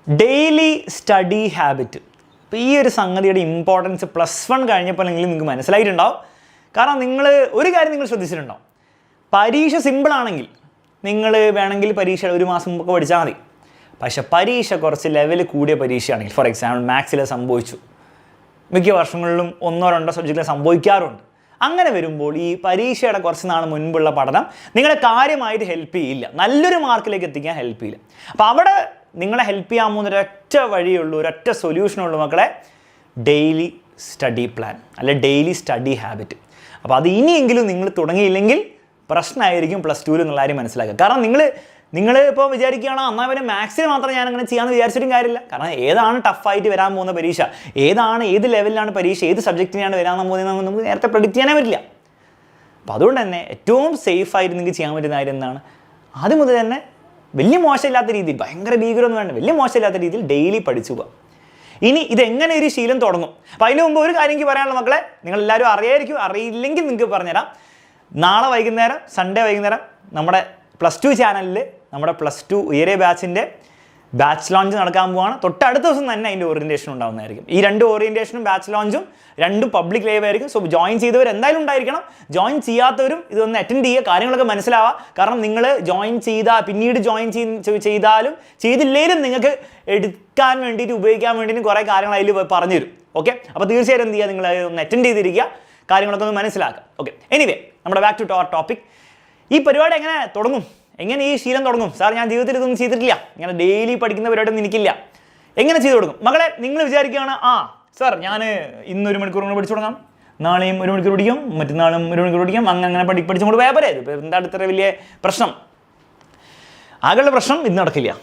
Daily study habit. ഇപ്പോൾ ഈ ഒരു സംഗതിയുടെ ഇമ്പോർട്ടൻസ് +1 കഴിഞ്ഞപ്പോഴെങ്കിലും നിങ്ങൾക്ക് മനസ്സിലായിട്ടുണ്ടാവും. കാരണം നിങ്ങൾ ഒരു കാര്യം നിങ്ങൾ ശ്രദ്ധിച്ചിട്ടുണ്ടാവും, പരീക്ഷ സിമ്പിളാണെങ്കിൽ നിങ്ങൾ വേണമെങ്കിൽ പരീക്ഷ ഒരു മാസം മുമ്പൊക്കെ പഠിച്ചാൽ മതി. പക്ഷേ പരീക്ഷ കുറച്ച് ലെവൽ കൂടിയ പരീക്ഷയാണെങ്കിൽ, ഫോർ എക്സാമ്പിൾ മാത്സിൽ സംഭവിച്ചു, മിക്ക വർഷങ്ങളിലും 1-2 സബ്ജക്റ്റിൽ സംഭവിക്കാറുണ്ട്. അങ്ങനെ വരുമ്പോൾ ഈ പരീക്ഷയുടെ കുറച്ച് നാൾ മുൻപുള്ള പഠനം നിങ്ങളെ കാര്യമായിട്ട് ഹെൽപ്പ് ചെയ്യില്ല, നല്ലൊരു മാർക്കിലേക്ക് എത്തിക്കാൻ ഹെൽപ്പ് ചെയ്യില്ല. അപ്പോൾ അവിടെ നിങ്ങളെ ഹെൽപ്പ് ചെയ്യാൻ പോകുന്ന ഒരൊറ്റ വഴിയുള്ളൂ, ഒരൊറ്റ സൊല്യൂഷനുള്ളൂ മക്കളെ, ഡെയിലി സ്റ്റഡി പ്ലാൻ അല്ലെ ഡെയിലി സ്റ്റഡി ഹാബിറ്റ്. അപ്പോൾ അത് ഇനിയെങ്കിലും നിങ്ങൾ തുടങ്ങിയില്ലെങ്കിൽ പ്രശ്നമായിരിക്കും +2 എന്നുള്ള കാര്യം മനസ്സിലാക്കുക. കാരണം നിങ്ങൾ ഇപ്പോൾ വിചാരിക്കുകയാണ് എന്നാൽ പിന്നെ മാത്സിൽ മാത്രം ഞാൻ അങ്ങനെ ചെയ്യാമെന്ന് വിചാരിച്ചിട്ടും കാര്യമില്ല. കാരണം ഏതാണ് ടഫായിട്ട് വരാൻ പോകുന്ന പരീക്ഷ, ഏത് ലെവലിലാണ് പരീക്ഷ, ഏത് സബ്ജക്റ്റിനാണ് വരാൻ പോകുന്നത് നമുക്ക് നേരത്തെ പ്രെഡിക്റ്റ് ചെയ്യാനേ പറ്റില്ല. അപ്പോൾ അതുകൊണ്ട് തന്നെ ഏറ്റവും സേഫായിട്ട് നിങ്ങൾക്ക് ചെയ്യാൻ പറ്റുന്ന കാര്യം എന്താണ്, ആദ്യം മുതൽ തന്നെ വലിയ മോശമില്ലാത്ത രീതിയിൽ, ഭയങ്കര ഭീകരമൊന്നും വേണ്ട, വലിയ മോശമില്ലാത്ത രീതിയിൽ ഡെയിലി പഠിച്ചു പോവുക. ഇനി ഇതെങ്ങനെ ഒരു ശീലം തുടങ്ങും? അപ്പോൾ അതിന് മുമ്പ് ഒരു കാര്യം എനിക്ക് പറയാനുള്ള മക്കളെ, നിങ്ങളെല്ലാവരും അറിയായിരിക്കും, അറിയില്ലെങ്കിൽ നിങ്ങൾക്ക് പറഞ്ഞുതരാം. നാളെ വൈകുന്നേരം, സൺഡേ വൈകുന്നേരം നമ്മുടെ +2 ചാനലിൽ നമ്മുടെ +2 ഉയരെ ബാച്ചിൻ്റെ ബാച്ച് ലോഞ്ച് നടക്കാൻ പോവാണ്. തൊട്ടടുത്ത ദിവസം തന്നെ അതിൻ്റെ ഓറിയൻറ്റേഷൻ ഉണ്ടാകുന്നതായിരിക്കും. ഈ 2 ഓറിയൻറ്റേഷനും ബാച്ച് ലോഞ്ചും 2 പബ്ലിക് ലൈവ് ആയിരിക്കും. സോ ജോയിൻ ചെയ്തവർ എന്തായാലും ഉണ്ടായിരിക്കണം, ജോയിൻ ചെയ്യാത്തവരും ഇതൊന്ന് അറ്റൻഡ് ചെയ്യുക, കാര്യങ്ങളൊക്കെ മനസ്സിലാവുക. കാരണം നിങ്ങൾ ജോയിൻ ചെയ്താൽ, പിന്നീട് ജോയിൻ ചെയ്താലും ചെയ്തില്ലെങ്കിലും നിങ്ങൾക്ക് എടുക്കാൻ വേണ്ടിയിട്ട്, ഉപയോഗിക്കാൻ വേണ്ടിയിട്ട് കുറേ കാര്യങ്ങൾ അതിൽ പറഞ്ഞു തരും. ഓക്കെ, അപ്പോൾ തീർച്ചയായിട്ടും എന്ത് ചെയ്യുക, നിങ്ങൾ ഒന്ന് അറ്റൻഡ് ചെയ്തിരിക്കുക, കാര്യങ്ങളൊക്കെ ഒന്ന് മനസ്സിലാക്കുക. ഓക്കെ, എനിവേ നമ്മുടെ ബാക്ക് ടു അവർ ടോപ്പിക്. ഈ പരിപാടി എങ്ങനെ തുടങ്ങും, എങ്ങനെ ഈ ശീലം തുടങ്ങും? സാർ ഞാൻ ജീവിതത്തിൽ ഇതൊന്നും ചെയ്തിട്ടില്ല, ഇങ്ങനെ ഡെയിലി പഠിക്കുന്ന പരിപാടിയൊന്നും എനിക്കില്ല, എങ്ങനെ ചെയ്ത് കൊടുക്കും? മകളെ, നിങ്ങൾ വിചാരിക്കുകയാണ് സാർ ഞാൻ ഇന്ന് 1 മണിക്കൂർ കൊണ്ട് പഠിച്ചു തുടങ്ങാം, നാളെയും 1 മണിക്കൂർ പഠിക്കും, മറ്റന്നാളും 1 മണിക്കൂർ പഠിക്കാം, അങ്ങനെ പഠിച്ചുകൊണ്ട് പോയാൽ പോരെ, ഇപ്പോൾ എന്താണ് ഇത്ര വലിയ പ്രശ്നം? ആകെയുള്ള പ്രശ്നം ഇത് നടക്കില്ല,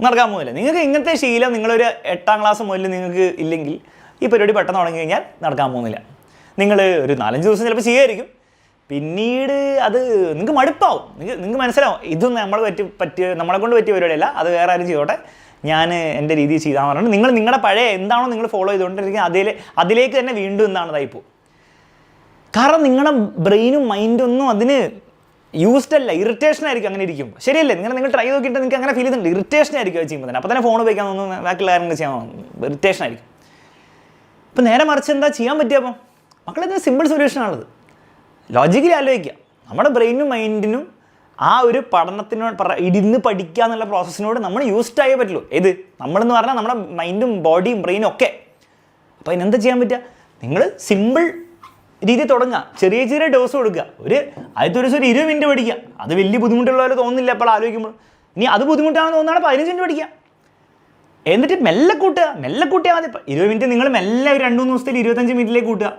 നടക്കാൻ പോകുന്നില്ല. നിങ്ങൾക്ക് ഇങ്ങനത്തെ ശീലം നിങ്ങളൊരു 8ാം ക്ലാസ് മുതൽ നിങ്ങൾക്ക് ഇല്ലെങ്കിൽ ഈ പരിപാടി പെട്ടെന്ന് തുടങ്ങി കഴിഞ്ഞാൽ നടക്കാൻ പോകുന്നില്ല. നിങ്ങൾ ഒരു 4-5 ദിവസം ചിലപ്പോൾ ചെയ്യുമായിരിക്കും, പിന്നീട് അത് നിങ്ങൾക്ക് മടുപ്പാവും, നിങ്ങൾക്ക് മനസ്സിലാവും ഇതൊന്നും നമ്മളെ കൊണ്ട് പറ്റിയ പരിപാടിയല്ല, അത് വേറെ ആരും ചെയ്തോട്ടെ, ഞാൻ എൻ്റെ രീതിയിൽ ചെയ്താൽ പറഞ്ഞിട്ട് നിങ്ങൾ നിങ്ങളുടെ പഴയ എന്താണോ നിങ്ങൾ ഫോളോ ചെയ്തുകൊണ്ടിരിക്കുന്നത് അതിലേക്ക് തന്നെ വീണ്ടും എന്താണതായിപ്പോൾ. കാരണം നിങ്ങളുടെ ബ്രെയിനും മൈൻഡും ഒന്നും അതിന് യൂസ്ഡ് അല്ല, ഇറിറ്റേഷൻ ആയിരിക്കും അങ്ങനെ ഇരിക്കും. ശരിയല്ലേ? നിങ്ങൾ ട്രൈ നോക്കിയിട്ട് നിങ്ങൾക്ക് അങ്ങനെ ഫീൽ ചെയ്യുന്നുണ്ട്, ഇറിറ്റേഷൻ ആയിരിക്കും അത് ചെയ്യുമ്പോൾ തന്നെ. അപ്പോൾ തന്നെ ഫോൺ ഉപയോഗിക്കാൻ തോന്നുന്നു, ബാക്കിയുള്ള കാര്യങ്ങൾ ചെയ്യാൻ തോന്നുന്നു, ഇറിറ്റേഷൻ ആയിരിക്കും. ഇപ്പം നേരെ മറിച്ച് എന്താ ചെയ്യാൻ പറ്റുക? അപ്പം മക്കളിത് സിമ്പിൾ സൊല്യൂഷനാണത്. ലോജിക്കലി ആലോചിക്കുക, നമ്മുടെ ബ്രെയിനും മൈൻഡിനും ആ ഒരു പഠനത്തിനോട് ഇരുന്ന് പഠിക്കുക എന്നുള്ള പ്രോസസ്സിനോട് നമ്മൾ യൂസ്ഡ് ആയേ പറ്റുള്ളൂ. നമ്മളെന്ന് പറഞ്ഞാൽ നമ്മുടെ മൈൻഡും ബോഡിയും ബ്രെയിനും ഒക്കെ. അപ്പോൾ അതിനെന്താ ചെയ്യാൻ പറ്റുക? നിങ്ങൾ സിമ്പിൾ രീതി തുടങ്ങുക, ചെറിയ ചെറിയ ഡോസ് കൊടുക്കുക. ആദ്യത്തെ ഒരു 20 മിനിറ്റ് പഠിക്കുക, അത് വലിയ ബുദ്ധിമുട്ടുള്ള പോലെ തോന്നുന്നില്ല അപ്പോൾ ആലോചിക്കുമ്പോൾ. ഇനി അത് ബുദ്ധിമുട്ടാണെന്ന് തോന്നുകയാണെങ്കിൽ 15 മിനിറ്റ് പഠിക്കുക. എന്നിട്ട് മെല്ലെ കൂട്ടിയാൽ മതി. 20 മിനിറ്റ് നിങ്ങൾ മെല്ലെ ഒരു 2-3 ദിവസത്തിൽ 25 മിനിറ്റിലേക്ക് കൂട്ടുക,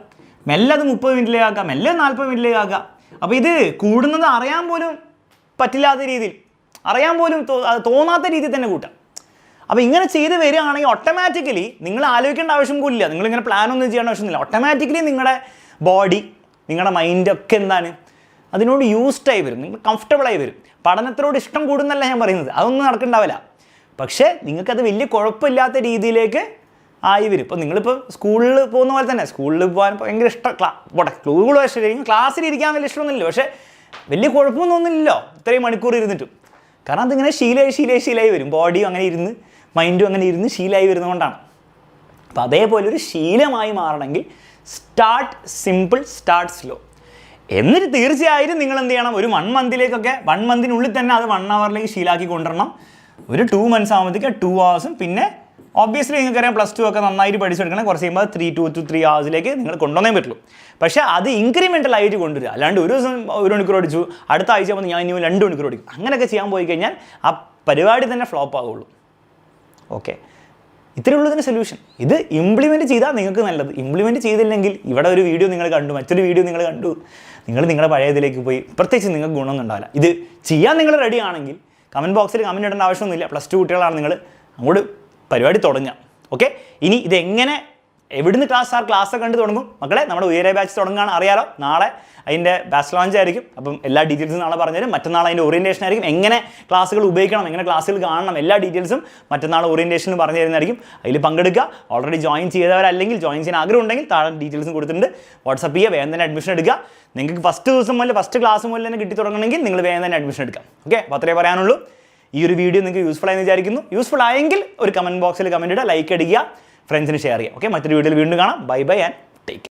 മെല്ലെ അത് 30 മിനിറ്റിലേക്ക് ആക്കുക, മെല്ലെ 40 മിനിറ്റിലേക്ക് ആക്കുക. അപ്പോൾ ഇത് കൂടുന്നത് അറിയാൻ പോലും പറ്റില്ലാത്ത രീതിയിൽ, അറിയാൻ പോലും തോന്നാത്ത രീതിയിൽ തന്നെ കൂട്ടാം. അപ്പോൾ ഇങ്ങനെ ചെയ്ത് വരികയാണെങ്കിൽ ഓട്ടോമാറ്റിക്കലി നിങ്ങൾ ആലോചിക്കേണ്ട ആവശ്യം പോലില്ല, നിങ്ങളിങ്ങനെ പ്ലാനൊന്നും ചെയ്യേണ്ട ആവശ്യമൊന്നുമില്ല. ഓട്ടോമാറ്റിക്കലി നിങ്ങളുടെ ബോഡി, നിങ്ങളുടെ മൈൻഡൊക്കെ എന്താണ്, അതിനോട് യൂസ്ഡായി വരും, നിങ്ങൾ കംഫർട്ടബിളായി വരും. പഠനത്തിനോട് ഇഷ്ടം കൂടുന്നല്ല ഞാൻ പറയുന്നത്, അതൊന്നും നടക്കുന്നുണ്ടാവില്ല. പക്ഷേ നിങ്ങൾക്കത് വലിയ കുഴപ്പമില്ലാത്ത രീതിയിലേക്ക് ആയി വരും. ഇപ്പോൾ നിങ്ങളിപ്പോൾ സ്കൂളിൽ പോകുന്ന പോലെ തന്നെ, സ്കൂളിൽ പോകാൻ ഭയങ്കര ഇഷ്ടം, സ്കൂൾ ശരിക്കും ക്ലാസ്സിൽ ഇരിക്കാൻ വലിയ ഇഷ്ടമൊന്നുമില്ല, പക്ഷേ വലിയ കുഴപ്പമൊന്നും ഒന്നുമില്ലല്ലോ ഇത്രയും മണിക്കൂർ ഇരുന്നിട്ടും. കാരണം അതിങ്ങനെ ശീലമായി വരും, ബോഡിയും അങ്ങനെ ഇരുന്ന് മൈൻഡും അങ്ങനെ ഇരുന്ന് ശീലമായി വരുന്നതുകൊണ്ടാണ്. അപ്പോൾ അതേപോലെ ഒരു ശീലമായി മാറണമെങ്കിൽ സ്റ്റാർട്ട് സിമ്പിൾ, സ്റ്റാർട്ട് സ്ലോ. എന്നിട്ട് തീർച്ചയായും നിങ്ങൾ എന്ത് ചെയ്യണം, ഒരു 1 മന്തിലേക്കൊക്കെ 1 മന്തിനുള്ളിൽ തന്നെ അത് 1 അവറിലേക്ക് ശീലാക്കി കൊണ്ടുവരണം. ഒരു 2 മന്ത്സ് ആകുമ്പോഴത്തേക്ക് 2 hours, പിന്നെ ഒബ്വിയസ്ലി നിങ്ങൾക്കറിയാം +2 ഒക്കെ നന്നായിട്ട് പഠിച്ചെടുക്കണം, കുറച്ച് കഴിയുമ്പോൾ 2 to 3 hours നിങ്ങൾ കൊണ്ടുവന്നേ പറ്റുള്ളൂ. പക്ഷേ അത് ഇൻക്രിമെൻ്റൽ ആയിട്ട് കൊണ്ടുവരിക, അല്ലാണ്ട് ഒരു ദിവസം 1 മണിക്കൂർ പഠിച്ചു, അടുത്ത ആഴ്ച ആകുമ്പോൾ ഞാൻ ഇനി 2 മണിക്കൂർ പഠിക്കും, അങ്ങനെയൊക്കെ ചെയ്യാൻ പോയി കഴിഞ്ഞാൽ ആ പരിപാടി തന്നെ ഫ്ലോപ്പ് ആവുള്ളൂ. ഓക്കെ, ഇത്രയേ ഉള്ളൂ ഇതിൻ്റെ സൊല്യൂഷൻ. ഇത് ഇംപ്ലിമെൻറ്റ് ചെയ്താൽ നിങ്ങൾക്ക് നല്ലത്. ഇംപ്ലിമെൻറ്റ് ചെയ്തില്ലെങ്കിൽ ഇവിടെ ഒരു വീഡിയോ നിങ്ങൾ കണ്ടു, മറ്റൊരു വീഡിയോ നിങ്ങൾ കണ്ടു, നിങ്ങൾ നിങ്ങളുടെ പഴയതിലേക്ക് പോയി, പ്രത്യേകിച്ച് നിങ്ങൾക്ക് ഗുണമൊന്നും ഉണ്ടാവില്ല. ഇത് ചെയ്യാൻ നിങ്ങൾ റെഡി ആണെങ്കിൽ കമൻറ്റ് ബോക്സിൽ കമൻറ്റ് ഇടേണ്ട ആവശ്യമൊന്നുമില്ല. +2 കുട്ടികളാണ് നിങ്ങൾ, അങ്ങോട്ട് പരിപാടി തുടങ്ങുക. ഓക്കെ, ഇനി ഇതെങ്ങനെ, എവിടുന്ന് ക്ലാസ്സൊക്കെ കണ്ട് തുടങ്ങും മക്കളെ? നമ്മുടെ ഉയരെ ബാച്ച് തുടങ്ങുകയാണ്, അറിയാലോ. നാളെ അതിൻ്റെ ബാച്ച് ലോഞ്ച് ആയിരിക്കും. അപ്പം എല്ലാ ഡീറ്റെയിൽസും നാളെ പറഞ്ഞുതരും. മറ്റന്നാൾ അതിൻ്റെ ഓറിയൻറ്റേഷൻ ആയിരിക്കും. എങ്ങനെ ക്ലാസ്സുകൾ ഉപയോഗിക്കണം, എങ്ങനെ ക്ലാസ്സുകൾ കാണണം, എല്ലാ ഡീറ്റെയിൽസും മറ്റന്നാൾ ഓറിയൻറ്റേഷനിൽ പറഞ്ഞു തരുന്നതായിരിക്കും. അതിൽ പങ്കെടുക്കുക. ഓൾറെഡി ജോയിൻ ചെയ്തവരല്ലെങ്കിൽ, ജോയിൻ ചെയ്യാൻ ആഗ്രഹം ഉണ്ടെങ്കിൽ താഴെ ഡീറ്റെയിൽസും കൊടുത്തിട്ടുണ്ട്, വാട്സപ്പ് ചെയ്യുക, വേഗം തന്നെ അഡ്മിഷൻ എടുക്കുക. നിങ്ങൾക്ക് ഫസ്റ്റ് ദിവസം മുതൽ, ഫസ്റ്റ് ക്ലാസ് മുതൽ തന്നെ കിട്ടി തുടങ്ങണമെങ്കിൽ നിങ്ങൾ വേഗം തന്നെ അഡ്മിഷൻ എടുക്കാം. ഓക്കെ, അപ്പോൾ അത്രേ പറയാനുള്ളൂ. ഈ ഒരു വീഡിയോ നിങ്ങൾക്ക് യൂസ്ഫുൾ ആയെന്ന് വിചാരിക്കുന്നു. യൂസ്ഫുൾ ആയെങ്കിൽ ഒരു കമൻറ്റ് ബോക്സിൽ കമൻറ്റ് ഇടുക, ലൈക്ക് അടിക്കുക, ഫ്രണ്ട്സിന് ഷെയർ ചെയ്യുക. ഓക്കെ, മറ്റൊരു വീഡിയോയിൽ വീണ്ടും കാണാം. Bye bye and take care.